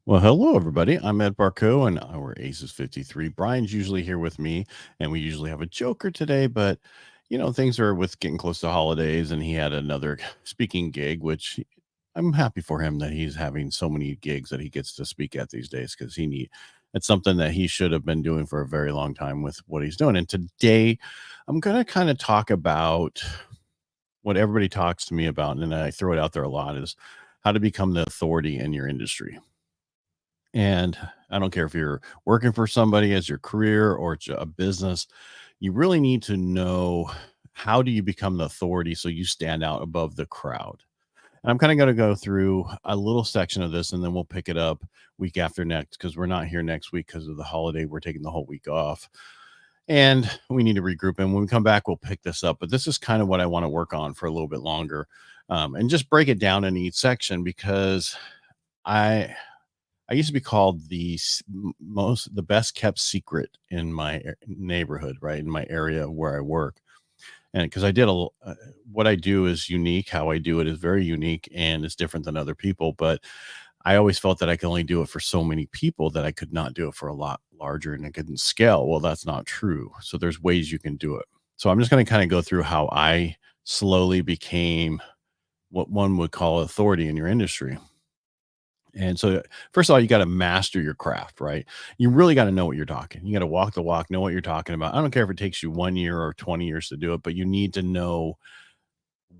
Well, hello, everybody. I'm Ed Barco, and we're Aces53. Brian's usually here with me, and we usually have a joker today. But things are with getting close to holidays, and he had another speaking gig, which I'm happy for him that he's having so many gigs that he gets to speak at these days because he need it's something that he should have been doing for a very long time with what he's doing. And today, I'm gonna kind of talk about what everybody talks to me about, and I throw it out there a lot is how to become the authority in your industry. And I don't care if you're working for somebody as your career or it's a business, you really need to know how do you become the authority so you stand out above the crowd. And I'm kind of going to go through a little section of this and then we'll pick it up week after next because we're not here next week because of the holiday. We're taking the whole week off and we need to regroup. And when we come back, we'll pick this up. But this is kind of what I want to work on for a little bit longer and just break it down in each section because I I used to be called the best kept secret in my neighborhood, right? In my area where I work. And because what I do is unique. How I do it is very unique and it's different than other people. But I always felt that I could only do it for so many people that I could not do it for a lot larger and it couldn't scale. Well, that's not true. So there's ways you can do it. So I'm just going to kind of go through how I slowly became what one would call authority in your industry. And so, first of all, you got to master your craft, right? You really got to know what you're talking. You got to walk the walk, know what you're talking about. I don't care if it takes you 1 year or 20 years to do it, but you need to know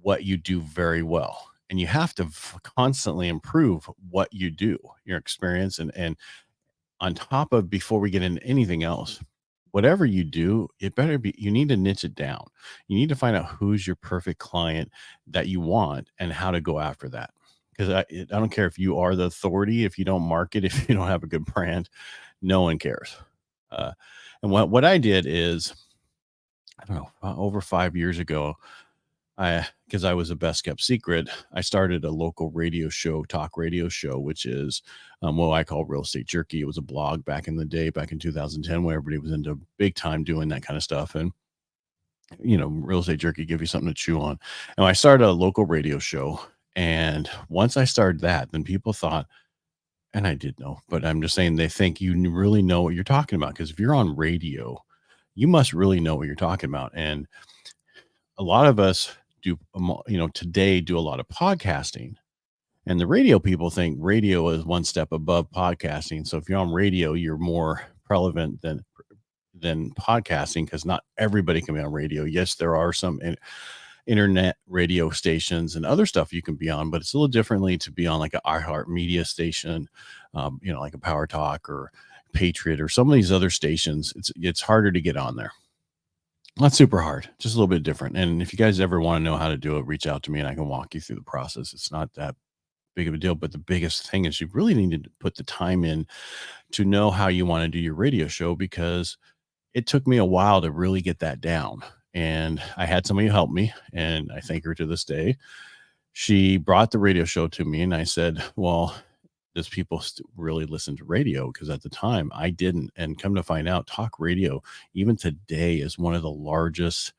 what you do very well. And you have to constantly improve what you do, your experience. And on top of before we get into anything else, whatever you do, it better be, you need to niche it down. You need to find out who's your perfect client that you want and how to go after that. Because I don't care if you are the authority, if you don't market, if you don't have a good brand, no one cares. Uh, and what I did is, I don't know, over 5 years ago, because I was a best kept secret, I started a local radio show, talk radio show, which is what I call Real Estate Jerky. It was a blog back in the day, back in 2010, where everybody was into big time doing that kind of stuff. And, Real Estate Jerky give you something to chew on. And I started a local radio show. And once I started that, then people thought, and I did know, but I'm just saying they think you really know what you're talking about. Because if you're on radio, you must really know what you're talking about. And a lot of us today do a lot of podcasting, and the radio people think radio is one step above podcasting. So if you're on radio, you're more relevant than podcasting because not everybody can be on radio. Yes, there are some internet radio stations and other stuff you can be on, but it's a little differently to be on like an iHeart Media station, like a Power Talk or Patriot or some of these other stations. It's harder to get on there. Not super hard, just a little bit different. And if you guys ever want to know how to do it, reach out to me and I can walk you through the process. It's not that big of a deal. But the biggest thing is you really need to put the time in to know how you want to do your radio show because it took me a while to really get that down. And I had somebody help me, and I thank her to this day. She brought the radio show to me, and I said, well, does people really listen to radio? Because at the time I didn't. And come to find out, talk radio, even today, is one of the largest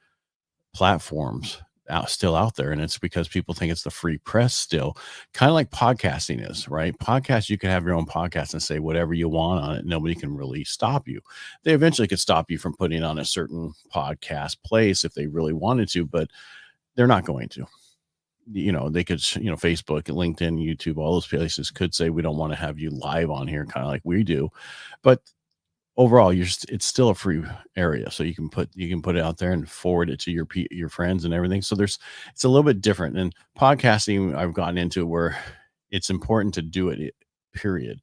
platforms still out there. And it's because people think it's the free press still, kind of like podcasting is, right? Podcast, you can have your own podcast and say whatever you want on it. Nobody can really stop you. They eventually could stop you from putting on a certain podcast place if they really wanted to, but they're not going to. They could, Facebook, LinkedIn, YouTube, all those places could say, we don't want to have you live on here, kind of like we do. But overall, it's still a free area, so you can put it out there and forward it to your friends and everything. So it's a little bit different. And podcasting, I've gotten into where it's important to do it, period,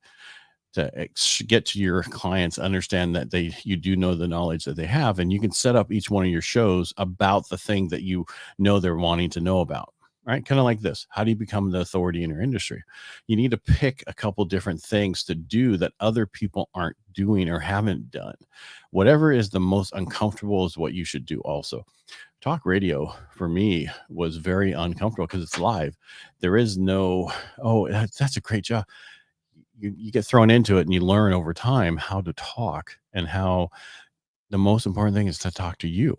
to get to your clients, understand that you do know the knowledge that they have, and you can set up each one of your shows about the thing that they're wanting to know about. Right, kind of like this. How do you become the authority in your industry? You need to pick a couple different things to do that other people aren't doing or haven't done. Whatever is the most uncomfortable is what you should do. Also, talk radio for me was very uncomfortable because it's live. There is no, oh, that's a great job. You get thrown into it and you learn over time how to talk and how the most important thing is to talk to you.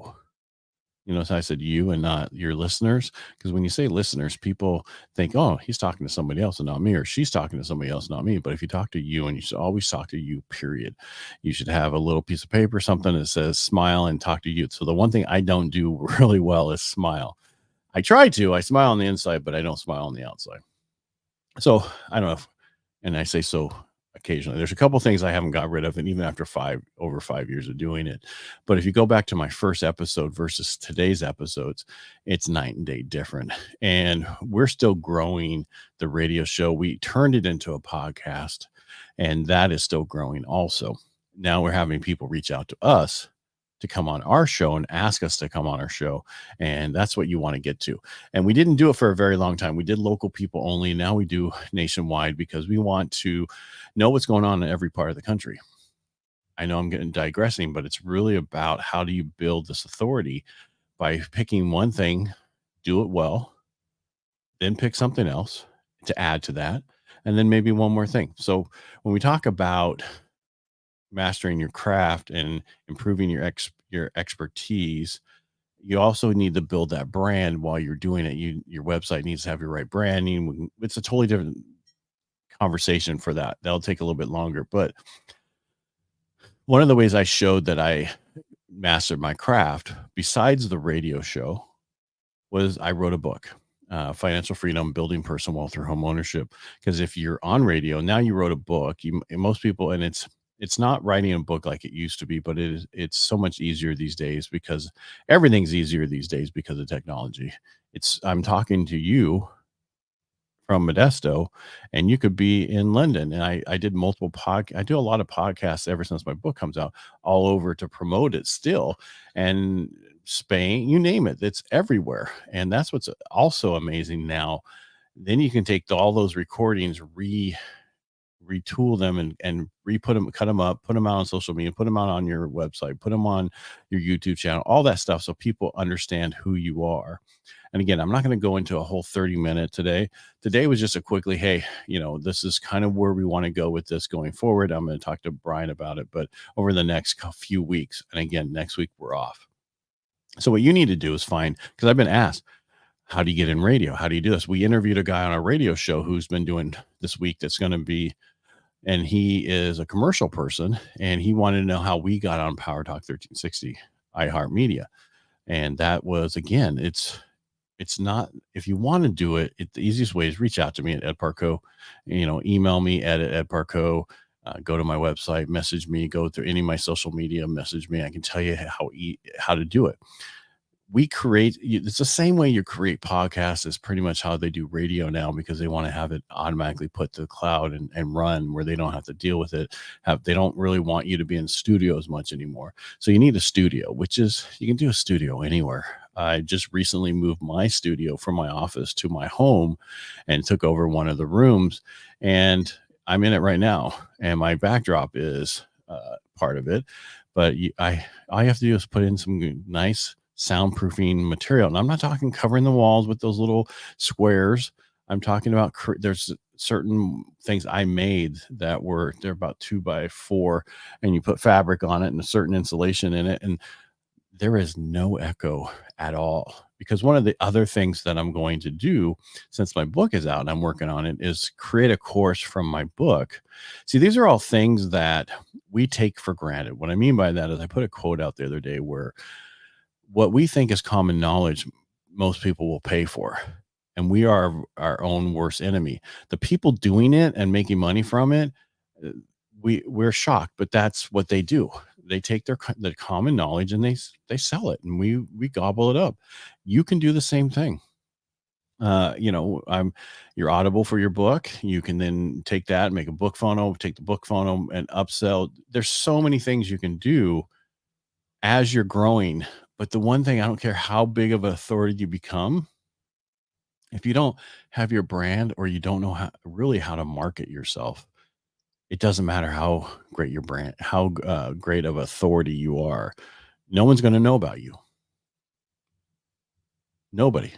You know, so I said you and not your listeners. Because when you say listeners, people think, oh, he's talking to somebody else and not me, or she's talking to somebody else, not me. But if you talk to you, and you should always talk to you, period. You should have a little piece of paper, something that says smile and talk to you. So the one thing I don't do really well is smile. I try to, I smile on the inside, but I don't smile on the outside. So I don't know if, and I say so occasionally. There's a couple things I haven't got rid of, and even after over 5 years of doing it. But if you go back to my first episode versus today's episodes, it's night and day different. And we're still growing the radio show. We turned it into a podcast, and that is still growing also. Now we're having people reach out to us to come on our show and ask us to come on our show. And that's what you want to get to. And we didn't do it for a very long time. We did local people only. Now we do nationwide because we want to know what's going on in every part of the country. I know I'm getting digressing, but it's really about how do you build this authority by picking one thing, do it well, then pick something else to add to that, and then maybe one more thing. So when we talk about mastering your craft and improving your expertise, you also need to build that brand while you're doing it. Your website needs to have your right branding. It's a totally different conversation for that. That'll take a little bit longer. But one of the ways I showed that I mastered my craft, besides the radio show, was I wrote a book, Financial Freedom: Building Personal Wealth Through Home Ownership. Because if you're on radio now, you wrote a book. And most people, and it's not writing a book like it used to be, but it's so much easier these days because everything's easier these days because of technology. It's I'm talking to you from Modesto, and you could be in London. And I did multiple I do a lot of podcasts ever since my book comes out, all over to promote it still. And Spain, you name it, it's everywhere. And that's what's also amazing now. Then you can take all those recordings, retool them, and re-put them, cut them up, put them out on social media, put them out on your website, put them on your YouTube channel, all that stuff, so people understand who you are. And again, I'm not going to go into a whole 30-minute today. Today was just a quickly, hey, this is kind of where we want to go with this going forward. I'm going to talk to Brian about it, but over the next few weeks, and again, next week we're off. So what you need to do is find, because I've been asked, how do you get in radio? How do you do this? We interviewed a guy on our radio show who's been doing this week that's going to be, and he is a commercial person, and he wanted to know how we got on Power Talk 1360 iHeartMedia. And that was, again, it's not, if you want to do it, the easiest way is reach out to me at Ed Parco, email me at Ed Parco, go to my website, message me, go through any of my social media, message me. I can tell you how to do it. It's the same way you create podcasts is pretty much how they do radio now, because they want to have it automatically put to the cloud and run where they don't have to deal with it. They don't really want you to be in studio as much anymore. So you need a studio, which is, you can do a studio anywhere. I just recently moved my studio from my office to my home and took over one of the rooms, and I'm in it right now. And my backdrop is part of it, but all you have to do is put in some nice soundproofing material. And I'm not talking covering the walls with those little squares. I'm talking about there's certain things I made that they're about 2x4, and you put fabric on it and a certain insulation in it, and there is no echo at all. Because one of the other things that I'm going to do, since my book is out and I'm working on it, is create a course from my book. See, these are all things that we take for granted. What I mean by that is, I put a quote out the other day where what we think is common knowledge, most people will pay for. And we are our own worst enemy. The people doing it and making money from it, uh, we're shocked, but that's what they do. They take the common knowledge and they sell it, and we gobble it up. You can do the same thing. I'm your Audible for your book. You can then take that, make a book phono, take the book phono and upsell. There's so many things you can do as you're growing. But the one thing, I don't care how big of an authority you become, if you don't have your brand, or you don't know how to market yourself, it doesn't matter how great your brand, how great of authority you are. No one's going to know about you. Nobody.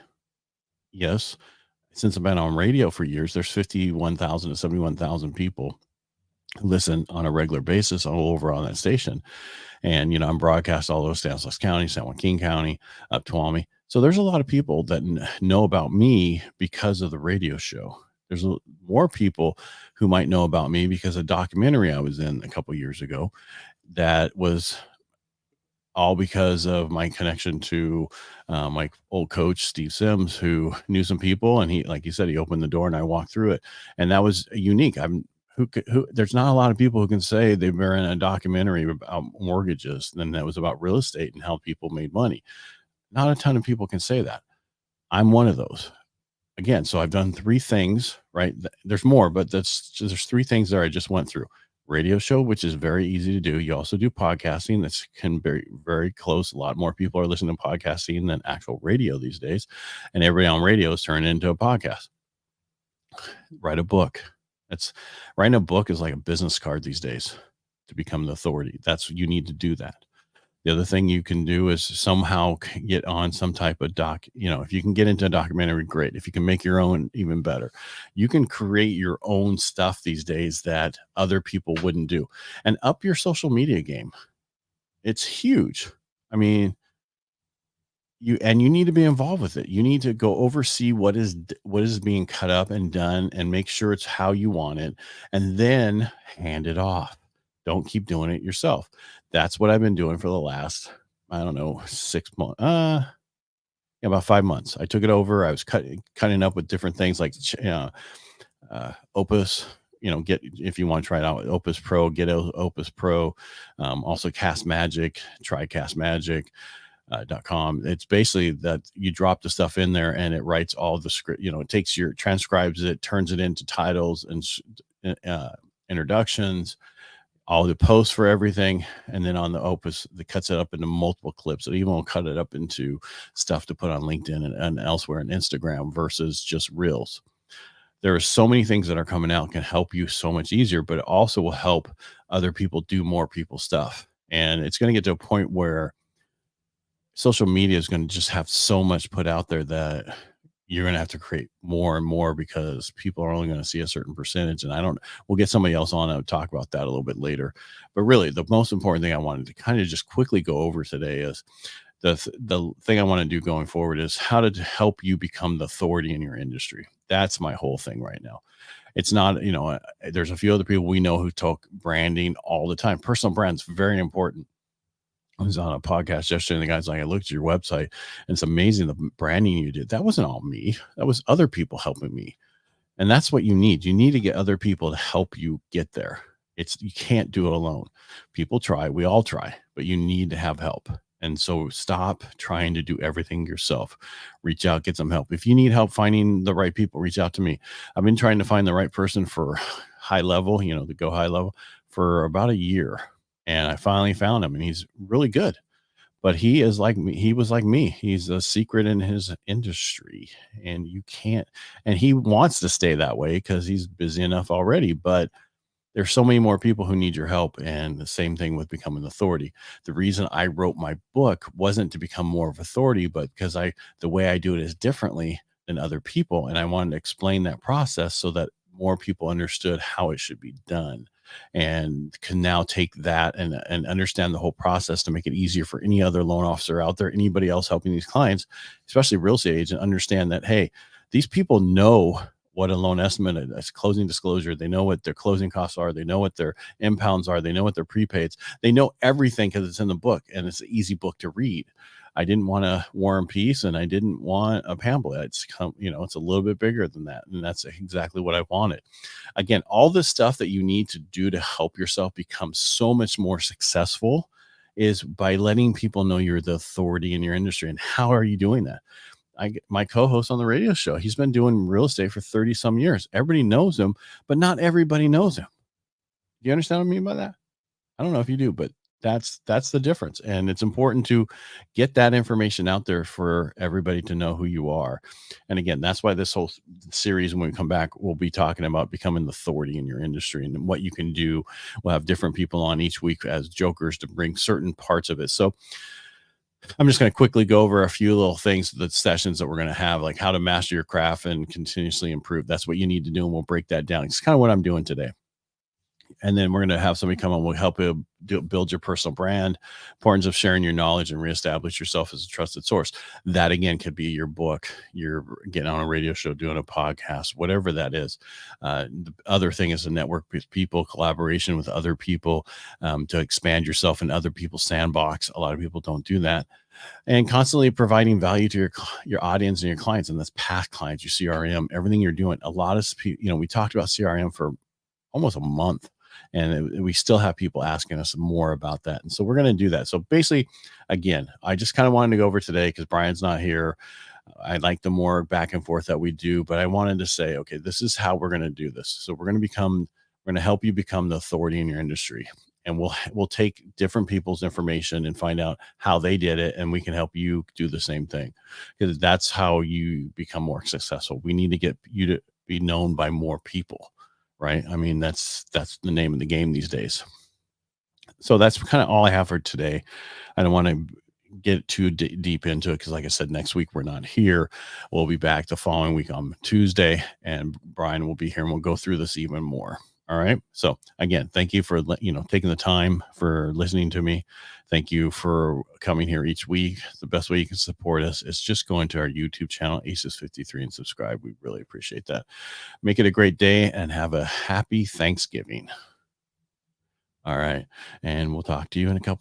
Yes. Since I've been on radio for years, there's 51,000 to 71,000 people listen on a regular basis all over on that station. And, I'm broadcast all those Stanislaus County, San Joaquin County, up Tuolumne. So there's a lot of people that know about me because of the radio show. There's more people who might know about me because of a documentary I was in a couple years ago that was all because of my connection to my old coach Steve Sims, who knew some people, and he, like you said, he opened the door and I walked through it, and that was unique. Who there's not a lot of people who can say they've been in a documentary about mortgages, and that was about real estate and how people made money. Not a ton of people can say that. I'm one of those. Again, so I've done three things, right? There's more, but there's three things there I just went through. Radio show, which is very easy to do. You also do podcasting. That's can be very close. A lot more people are listening to podcasting than actual radio these days, and everybody on radio is turning into a podcast. Write a book. That's Writing a book is like a business card these days to become the authority. You need to do that. The other thing you can do is somehow get on some type of if you can get into a documentary, great. If you can make your own, even better. You can create your own stuff these days that other people wouldn't do, and up your social media game. It's huge. I mean, you need to be involved with it. You need to go oversee what is being cut up and done and make sure it's how you want it, and then hand it off. Don't keep doing it yourself. That's what I've been doing for the last, I don't know, 6 months. Yeah, about 5 months. I took it over. I was cutting up with different things like Opus. Get, if you want to try it out, Opus Pro, get Opus Pro. Also Cast Magic, try Cast Magic. .com. It's basically that you drop the stuff in there and it writes all the script. It takes transcribes it, turns it into titles and introductions, all the posts for everything, and then on the Opus, it cuts it up into multiple clips. It even will cut it up into stuff to put on LinkedIn and elsewhere in Instagram versus just reels. There are so many things that are coming out can help you so much easier, but it also will help other people do more people stuff. And it's going to get to a point where social media is going to just have so much put out there that you're going to have to create more and more because people are only going to see a certain percentage. And we'll get somebody else on and talk about that a little bit later. But really, the most important thing I wanted to kind of just quickly go over today is the thing I want to do going forward is how to help you become the authority in your industry. That's my whole thing right now. It's not, there's a few other people we know who talk branding all the time. Personal brand's very important. I was on a podcast yesterday, and the guy's like, I looked at your website, and it's amazing the branding you did. That wasn't all me. That was other people helping me. And that's what you need. You need to get other people to help you get there. You can't do it alone. People try. We all try, but you need to have help. And so stop trying to do everything yourself. Reach out, get some help. If you need help finding the right people, reach out to me. I've been trying to find the right person for high level, the go high level, for about a year. And I finally found him, and he's really good. But he is like me. He was like me. He's a secret in his industry, and you can't. And he wants to stay that way because he's busy enough already. But there's so many more people who need your help, and the same thing with becoming authority. The reason I wrote my book wasn't to become more of authority, but because the way I do it is differently than other people, and I wanted to explain that process so that more people understood how it should be done, and can now take that and understand the whole process to make it easier for any other loan officer out there, anybody else helping these clients, especially real estate agent, understand that, hey, these people know what a loan estimate is, closing disclosure. They know what their closing costs are. They know what their impounds are. They know what their prepaids. They know everything because it's in the book, and it's an easy book to read. I didn't want a War and Peace, and I didn't want a pamphlet. It's a little bit bigger than that, and that's exactly what I wanted. Again, all the stuff that you need to do to help yourself become so much more successful is by letting people know you're the authority in your industry. And how are you doing that? My co-host on the radio show, he's been doing real estate for 30 some years. Everybody knows him, but not everybody knows him. Do you understand what I mean by that? I don't know if you do, but that's the difference. And it's important to get that information out there for everybody to know who you are. And again, that's why this whole series, when we come back, we'll be talking about becoming the authority in your industry and what you can do. We'll have different people on each week as jokers to bring certain parts of it. So I'm just going to quickly go over a few little things, the sessions that we're going to have, like how to master your craft and continuously improve. That's what you need to do. And we'll break that down. It's kind of what I'm doing today. And then we're going to have somebody come on. We'll help you build your personal brand, importance of sharing your knowledge and reestablish yourself as a trusted source. That again could be your book, you're getting on a radio show, doing a podcast, whatever that is. The other thing is to network with people, collaboration with other people, to expand yourself in other people's sandbox. A lot of people don't do that, and constantly providing value to your audience and your clients, and that's past clients, your CRM, everything you're doing. A lot of people, we talked about CRM for almost a month, and we still have people asking us more about that, and so we're going to do that. So basically, again, I just kind of wanted to go over today because Brian's not here. I like the more back and forth that we do, but I wanted to say, okay, this is how we're going to do this. So we're going to help you become the authority in your industry, and we'll take different people's information and find out how they did it, and we can help you do the same thing, because that's how you become more successful. We need to get you to be known by more people, right? I mean, that's the name of the game these days. So that's kind of all I have for today. I don't want to get too deep into it because, like I said, next week we're not here. We'll be back the following week on Tuesday, and Brian will be here, and we'll go through this even more. All right. So again, thank you for taking the time for listening to me. Thank you for coming here each week. The best way you can support us is just going to our YouTube channel, Aces53, and subscribe. We really appreciate that. Make it a great day and have a happy Thanksgiving. All right. And we'll talk to you in a couple.